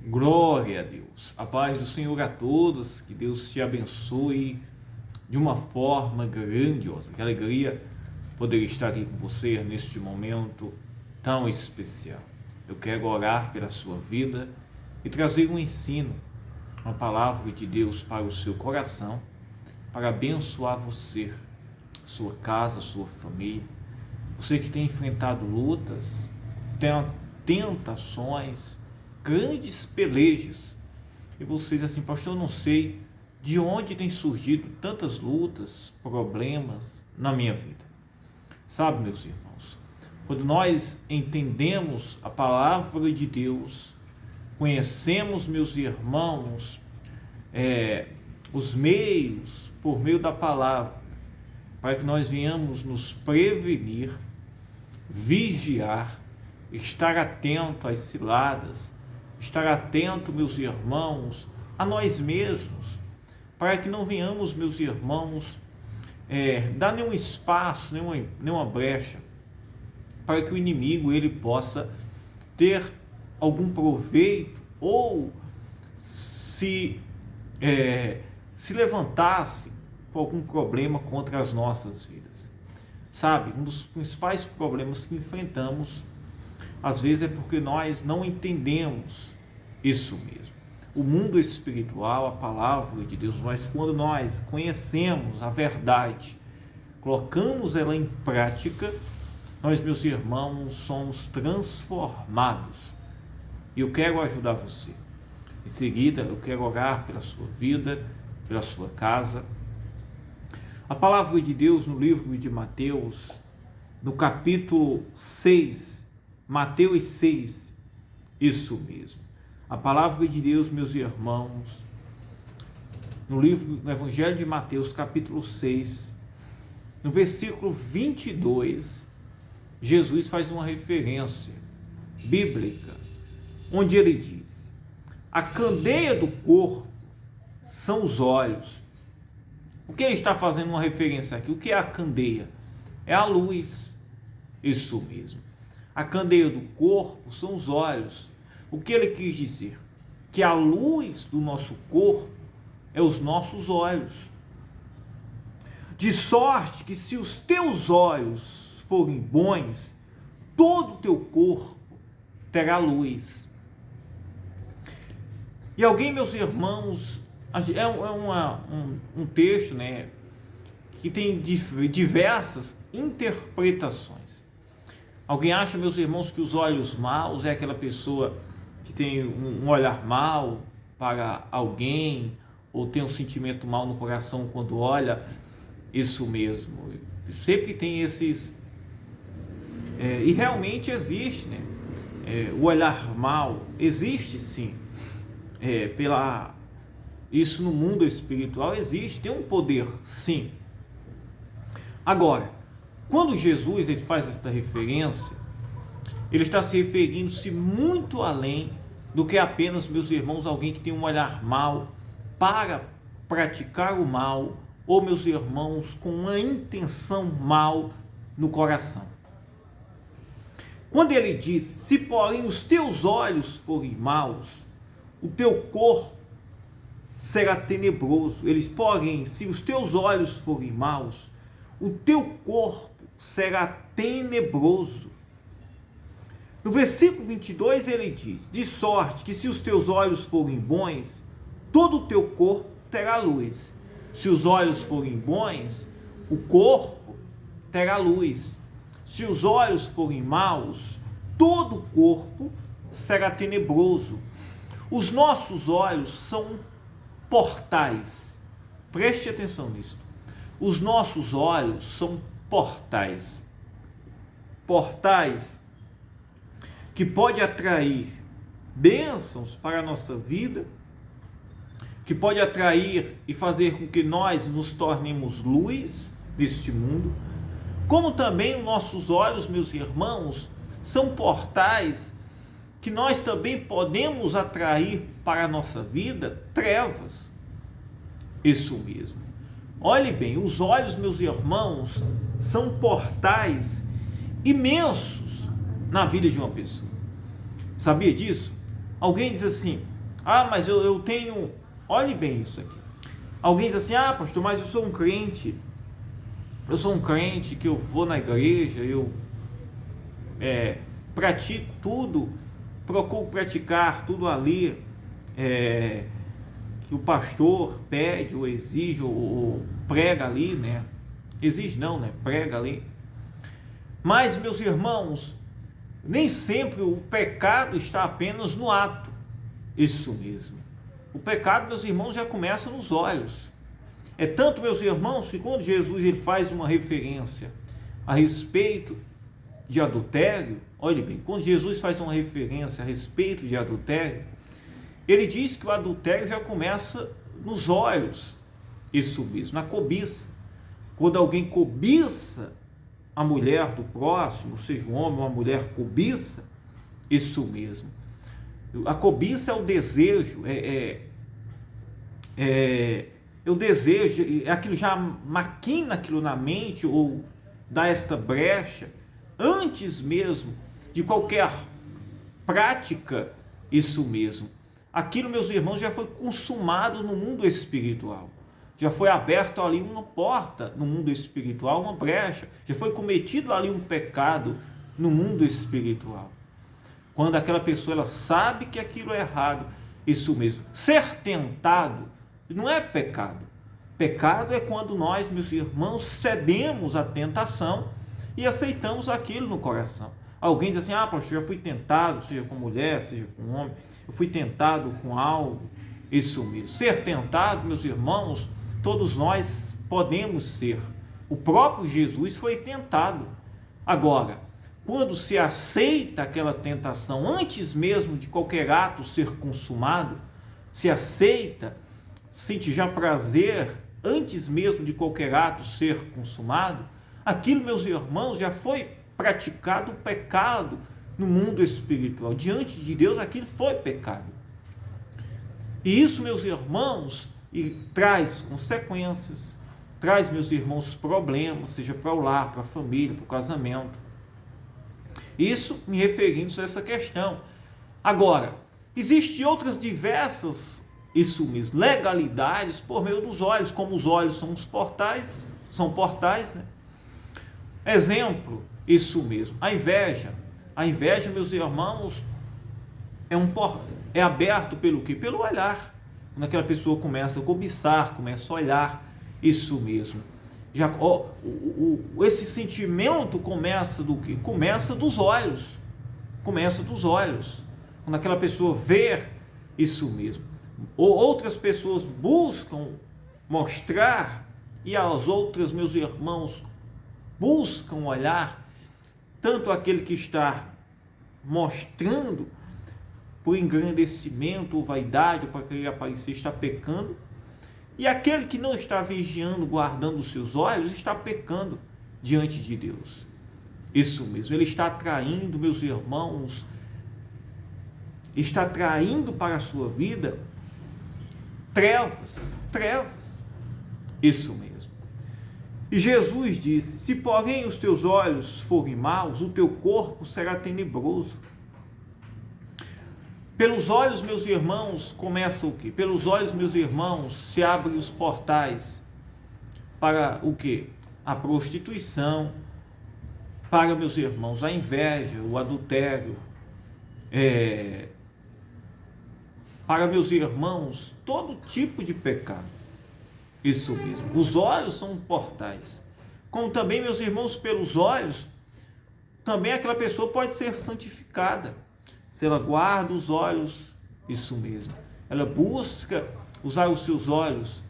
Glória a Deus. A paz do Senhor a todos. Que Deus te abençoe de uma forma grandiosa. Que alegria poder estar aqui com você neste momento tão especial. Eu quero orar pela sua vida e trazer um ensino, uma palavra de Deus para o seu coração, para abençoar você, sua casa, sua família. Você que tem enfrentado lutas, tentações, grandes pelejas, e você diz assim: pastor, eu não sei de onde tem surgido tantas lutas, problemas na minha vida. Sabe, meus irmãos, quando nós entendemos a palavra de Deus, conhecemos, meus irmãos, os meios por meio da palavra, para que nós venhamos nos prevenir, vigiar, estar atento às ciladas, estar atento, meus irmãos, a nós mesmos, para que não venhamos, meus irmãos, dar nenhum espaço, nenhuma brecha, para que o inimigo ele possa ter algum proveito ou se levantasse com algum problema contra as nossas vidas. Sabe, um dos principais problemas que enfrentamos às vezes é porque nós não entendemos isso mesmo. O mundo espiritual, a palavra de Deus, mas quando nós conhecemos a verdade, colocamos ela em prática, nós, meus irmãos, somos transformados. E eu quero ajudar você. Em seguida, eu quero orar pela sua vida, pela sua casa. A palavra de Deus no livro de Mateus, no capítulo 6, Mateus 6, isso mesmo. A palavra de Deus, meus irmãos, no Evangelho de Mateus, capítulo 6, no versículo 22, Jesus faz uma referência bíblica, onde ele diz: a candeia do corpo são os olhos. O que ele está fazendo uma referência aqui? O que é a candeia? É a luz, isso mesmo. A candeia do corpo são os olhos. O que ele quis dizer? Que a luz do nosso corpo é os nossos olhos. De sorte que se os teus olhos forem bons, todo o teu corpo terá luz. E alguém, meus irmãos, um texto, que tem diversas interpretações. Alguém acha, meus irmãos, que os olhos maus é aquela pessoa que tem um olhar mau para alguém, ou tem um sentimento mau no coração quando olha. Isso mesmo, sempre tem esses, e realmente existe, o olhar mau existe sim, isso no mundo espiritual existe, tem um poder sim. Agora, quando Jesus ele faz esta referência, ele está se referindo-se muito além do que apenas, meus irmãos, alguém que tem um olhar mau para praticar o mal, ou, meus irmãos, com uma intenção mal no coração. Quando ele diz: se porém os teus olhos forem maus, o teu corpo será tenebroso. Eles, porém, se os teus olhos forem maus, o teu corpo será tenebroso. No versículo 22 ele diz: de sorte que se os teus olhos forem bons, todo o teu corpo terá luz. Se os olhos forem bons, o corpo terá luz. Se os olhos forem maus, todo o corpo será tenebroso. Os nossos olhos são portais. Preste atenção nisso. Os nossos olhos são portais. Portais que pode atrair bênçãos para a nossa vida, que pode atrair e fazer com que nós nos tornemos luz neste mundo, como também os nossos olhos, meus irmãos, são portais que nós também podemos atrair para a nossa vida trevas. Isso mesmo. Olhe bem, os olhos, meus irmãos, são portais imensos na vida de uma pessoa. Sabia disso? Alguém diz assim: Ah, mas eu tenho... Olhe bem isso aqui. Alguém diz assim, ah, pastor, mas eu sou um crente. Eu sou um crente que eu vou na igreja, eu pratico tudo, procuro praticar tudo ali que o pastor pede ou exige ou prega ali, né? Exige não, né? Prega ali. Mas, meus irmãos, nem sempre o pecado está apenas no ato. Isso mesmo. O pecado, meus irmãos, já começa nos olhos. É tanto, meus irmãos, que quando Jesus ele faz uma referência a respeito de adultério, olhe bem, quando Jesus faz uma referência a respeito de adultério, ele diz que o adultério já começa nos olhos, isso mesmo, na cobiça. Quando alguém cobiça a mulher do próximo, seja um homem ou uma mulher cobiça, isso mesmo. A cobiça é o desejo, o desejo, aquilo já maquina aquilo na mente ou dá esta brecha antes mesmo de qualquer prática, isso mesmo. Aquilo, meus irmãos, já foi consumado no mundo espiritual. Já foi aberto ali uma porta no mundo espiritual, uma brecha. Já foi cometido ali um pecado no mundo espiritual. Quando aquela pessoa ela sabe que aquilo é errado, isso mesmo. Ser tentado não é pecado. Pecado é quando nós, meus irmãos, cedemos à tentação e aceitamos aquilo no coração. Alguém diz assim, ah, pastor, eu fui tentado, seja com mulher, seja com homem, eu fui tentado com algo, isso mesmo. Ser tentado, meus irmãos, todos nós podemos ser. O próprio Jesus foi tentado. Agora, quando se aceita aquela tentação, antes mesmo de qualquer ato ser consumado, se aceita, sente já prazer, antes mesmo de qualquer ato ser consumado, aquilo, meus irmãos, já foi praticado o pecado no mundo espiritual. Diante de Deus, aquilo foi pecado. E isso, meus irmãos, traz consequências, traz, meus irmãos, problemas, seja para o lar, para a família, para o casamento. Isso me referindo a essa questão. Agora, existem outras diversas, isso mesmo, legalidades por meio dos olhos, como os olhos são portais, né? Exemplo, isso mesmo, a inveja, meus irmãos, é aberto pelo quê? Pelo olhar. Quando aquela pessoa começa a cobiçar, começa a olhar, isso mesmo. Esse sentimento começa do quê? Começa dos olhos. Quando aquela pessoa vê, isso mesmo. Outras pessoas buscam mostrar e as outras, meus irmãos, buscam olhar, tanto aquele que está mostrando por engrandecimento ou vaidade, ou para querer aparecer, está pecando, e aquele que não está vigiando, guardando os seus olhos, está pecando diante de Deus. Isso mesmo, ele está atraindo, meus irmãos, está atraindo para a sua vida trevas, isso mesmo. E Jesus disse, se porém os teus olhos forem maus, o teu corpo será tenebroso. Pelos olhos, meus irmãos, começa o quê? Pelos olhos, meus irmãos, se abrem os portais para o quê? A prostituição, para, meus irmãos, a inveja, o adultério, para, meus irmãos, todo tipo de pecado. Isso mesmo. Os olhos são portais. Como também, meus irmãos, pelos olhos, também aquela pessoa pode ser santificada. Se ela guarda os olhos, isso mesmo. Ela busca usar os seus olhos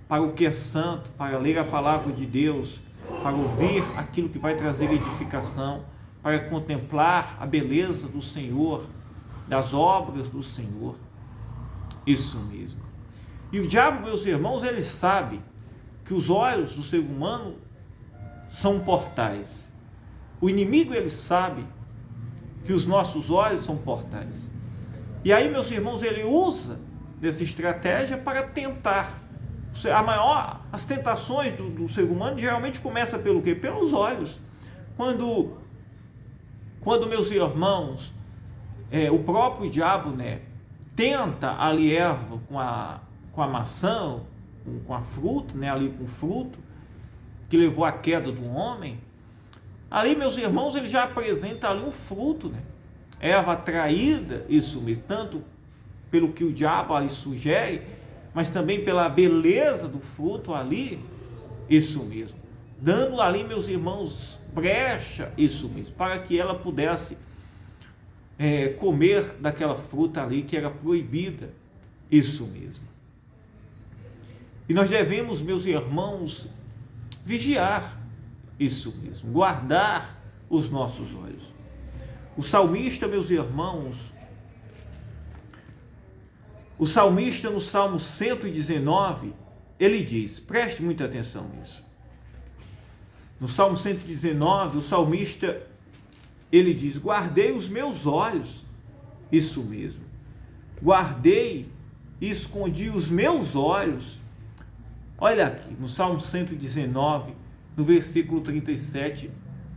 para o que é santo, para ler a palavra de Deus, para ouvir aquilo que vai trazer edificação, para contemplar a beleza do Senhor, das obras do Senhor. Isso mesmo. E o diabo, meus irmãos, ele sabe que os olhos do ser humano são portais. O inimigo, ele sabe que os nossos olhos são portais. E aí, meus irmãos, ele usa dessa estratégia para tentar. As tentações do ser humano geralmente começam pelo quê? Pelos olhos. Quando meus irmãos, o próprio diabo, né, tenta ali Eva com a maçã, com a fruta, né, ali com o fruto, que levou à queda do homem, ali, meus irmãos, ele já apresenta ali um fruto, né? Eva atraída, isso mesmo, tanto pelo que o diabo ali sugere, mas também pela beleza do fruto ali, isso mesmo, dando ali, meus irmãos, brecha, isso mesmo, para que ela pudesse comer daquela fruta ali que era proibida, isso mesmo. E nós devemos, meus irmãos, vigiar, isso mesmo, guardar os nossos olhos. O salmista, meus irmãos, o salmista no Salmo 119, ele diz, preste muita atenção nisso. No Salmo 119, o salmista, ele diz, guardei os meus olhos, isso mesmo, guardei e escondi os meus olhos. Olha aqui, no Salmo 119, no versículo 37,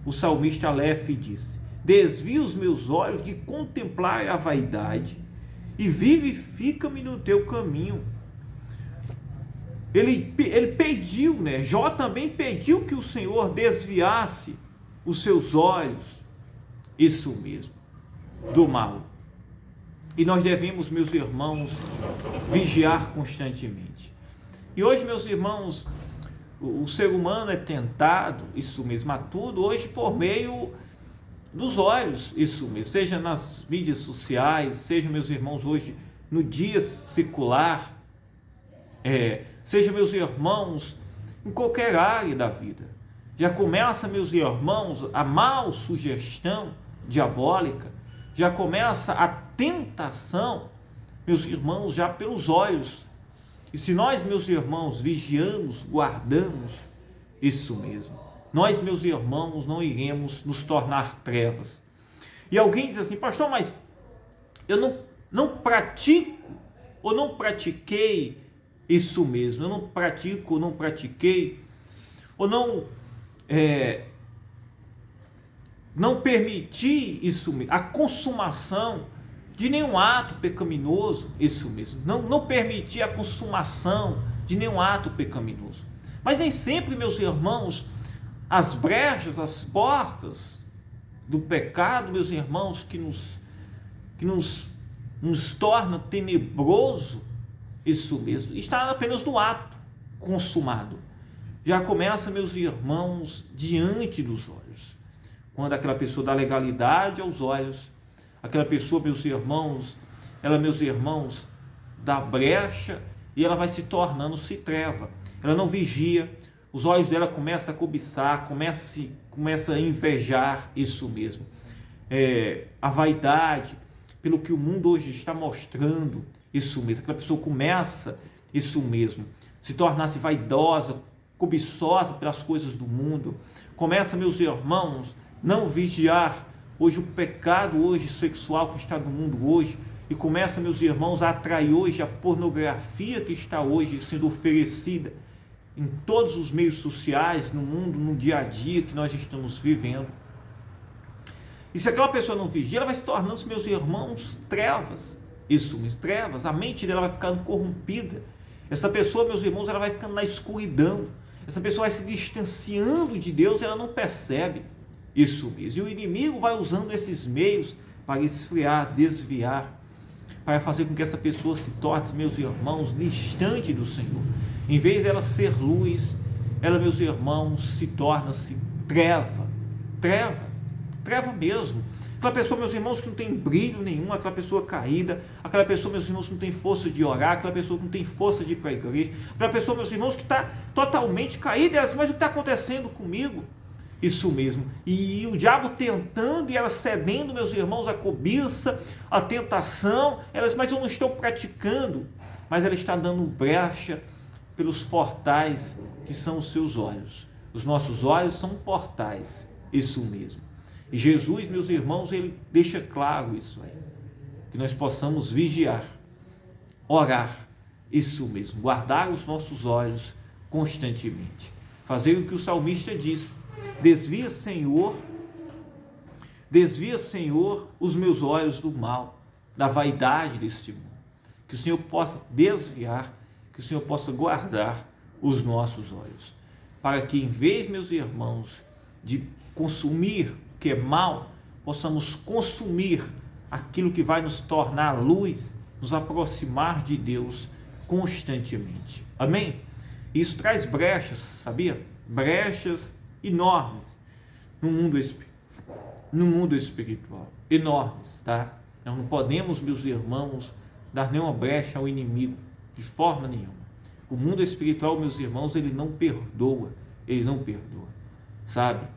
o salmista Aleph disse, desvia os meus olhos de contemplar a vaidade e vivifica-me no teu caminho. Ele pediu, né? Jó também pediu que o Senhor desviasse os seus olhos, isso mesmo, do mal. E nós devemos, meus irmãos, vigiar constantemente. E hoje, meus irmãos, o ser humano é tentado, isso mesmo, a tudo, hoje por meio dos olhos, isso mesmo, seja nas mídias sociais, seja, meus irmãos, hoje no dia secular, seja, meus irmãos, em qualquer área da vida. Já começa, meus irmãos, a mal sugestão diabólica, já começa a tentação, meus irmãos, já pelos olhos. E se nós, meus irmãos, vigiamos, guardamos, isso mesmo, nós, meus irmãos, não iremos nos tornar trevas. E alguém diz assim, pastor, mas eu não pratico, ou não pratiquei isso mesmo, eu não pratico, não pratiquei, ou não permiti isso mesmo, a consumação de nenhum ato pecaminoso, isso mesmo, não permiti a consumação de nenhum ato pecaminoso. Mas nem sempre, meus irmãos, as brechas, as portas do pecado, meus irmãos, que nos torna tenebroso, isso mesmo, está apenas no ato consumado. Já começa, meus irmãos, diante dos olhos. Quando aquela pessoa dá legalidade aos olhos, aquela pessoa, meus irmãos, dá brecha e ela vai se tornando-se treva. Ela não vigia, os olhos dela começam a cobiçar, começa a invejar, isso mesmo. A vaidade, pelo que o mundo hoje está mostrando, isso mesmo. Aquela pessoa começa, isso mesmo, se tornar-se vaidosa, cobiçosa pelas coisas do mundo. Começa, meus irmãos, não vigiar hoje o pecado hoje sexual que está no mundo hoje, e começa, meus irmãos, a atrair hoje a pornografia que está hoje sendo oferecida em todos os meios sociais, no mundo, no dia a dia que nós estamos vivendo. E se aquela pessoa não vigia, ela vai se tornando, meus irmãos, trevas. Isso mesmo, trevas. A mente dela vai ficando corrompida. Essa pessoa, meus irmãos, ela vai ficando na escuridão. Essa pessoa vai se distanciando de Deus, ela não percebe. Isso mesmo. E o inimigo vai usando esses meios para esfriar, desviar, para fazer com que essa pessoa se torne, meus irmãos, distante do Senhor. Em vez dela ser luz, ela, meus irmãos, se torna-se treva. Treva mesmo. Aquela pessoa, meus irmãos, que não tem brilho nenhum, aquela pessoa caída, aquela pessoa, meus irmãos, que não tem força de orar, aquela pessoa que não tem força de ir para a igreja, aquela pessoa, meus irmãos, que está totalmente caída, mas o que está acontecendo comigo? Isso mesmo. E o diabo tentando e ela cedendo, meus irmãos, a cobiça, a tentação, mas eu não estou praticando, mas ela está dando brecha pelos portais que são os seus olhos. Os nossos olhos são portais, isso mesmo. E Jesus, meus irmãos, ele deixa claro isso aí, que nós possamos vigiar, orar, isso mesmo, guardar os nossos olhos constantemente, fazer o que o salmista diz: desvia, Senhor, os meus olhos do mal, da vaidade deste mundo. que o Senhor possa desviar, que o Senhor possa guardar os nossos olhos, para que em vez, meus irmãos, de consumir o que é mal, possamos consumir aquilo que vai nos tornar luz, nos aproximar de Deus constantemente. Amém? Isso traz brechas, sabia? Brechas enormes no mundo espiritual. Enormes, tá? Nós não podemos, meus irmãos, dar nenhuma brecha ao inimigo, de forma nenhuma. O mundo espiritual, meus irmãos, ele não perdoa, sabe?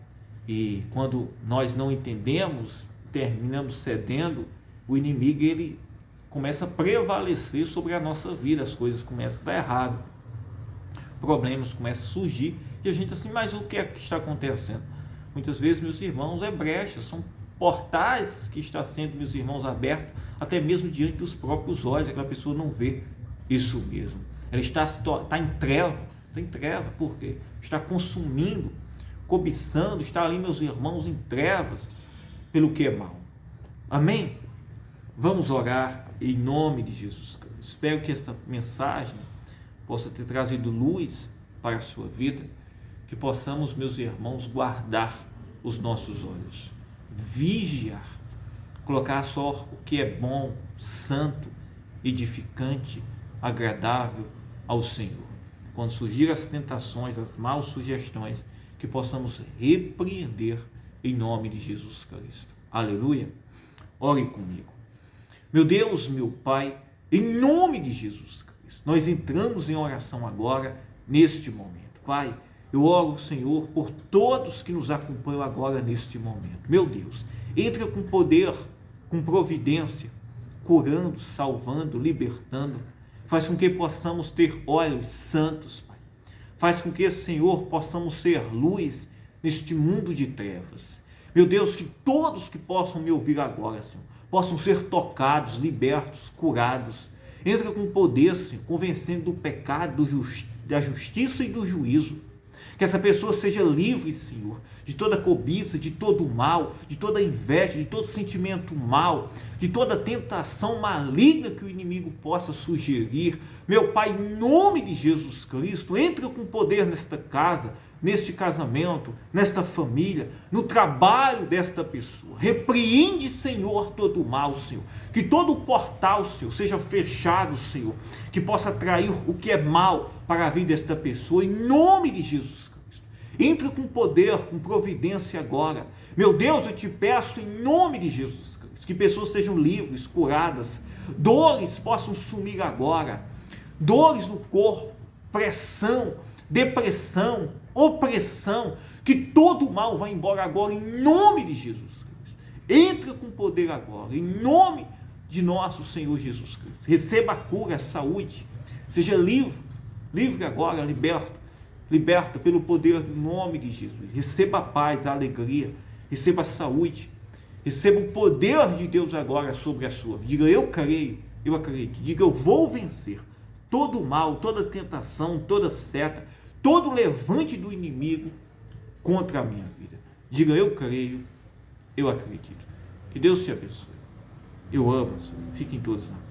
E quando nós não entendemos, terminamos cedendo, o inimigo, ele começa a prevalecer sobre a nossa vida, as coisas começam a dar errado, problemas começam a surgir, e a gente assim, mas o que é que está acontecendo? Muitas vezes, meus irmãos, é brecha, são portais que estão sendo, meus irmãos, abertos, até mesmo diante dos próprios olhos, aquela pessoa não vê isso mesmo. Ela está em treva, por quê? Está consumindo, cobiçando, está ali, meus irmãos, em trevas, pelo que é mal. Amém? Vamos orar em nome de Jesus Cristo. Espero que essa mensagem possa ter trazido luz para a sua vida, que possamos, meus irmãos, guardar os nossos olhos, vigiar, colocar só o que é bom, santo, edificante, agradável ao Senhor. Quando surgirem as tentações, as maus sugestões, que possamos repreender em nome de Jesus Cristo. Aleluia. Ore comigo. Meu Deus, meu Pai, em nome de Jesus Cristo, nós entramos em oração agora, neste momento. Pai, eu oro, Senhor, por todos que nos acompanham agora neste momento. Meu Deus, entra com poder, com providência, curando, salvando, libertando. Faz com que possamos ter olhos santos, Pai. Faz com que, Senhor, possamos ser luz neste mundo de trevas. Meu Deus, que todos que possam me ouvir agora, Senhor, possam ser tocados, libertos, curados. Entra com poder, Senhor, convencendo do pecado, da justiça e do juízo. Que essa pessoa seja livre, Senhor, de toda cobiça, de todo mal, de toda inveja, de todo sentimento mal, de toda tentação maligna que o inimigo possa sugerir. Meu Pai, em nome de Jesus Cristo, entra com poder nesta casa, neste casamento, nesta família, no trabalho desta pessoa. Repreende, Senhor, todo o mal, Senhor. Que todo o portal, Senhor, seja fechado, Senhor. Que possa atrair o que é mal para a vida desta pessoa, em nome de Jesus Cristo. Entra com poder, com providência agora. Meu Deus, eu te peço em nome de Jesus Cristo, que pessoas sejam livres, curadas, dores possam sumir agora, dores no corpo, pressão, depressão, opressão, que todo mal vá embora agora em nome de Jesus Cristo. Entra com poder agora, em nome de nosso Senhor Jesus Cristo. Receba a cura, a saúde, seja livre agora, liberta pelo poder do nome de Jesus. Receba a paz, a alegria, receba a saúde, receba o poder de Deus agora sobre a sua vida. Diga, eu creio, eu acredito. Diga, eu vou vencer todo o mal, toda tentação, toda seta, todo levante do inimigo contra a minha vida. Diga, eu creio, eu acredito. Que Deus te abençoe. Eu amo, Senhor. Fiquem todos na paz.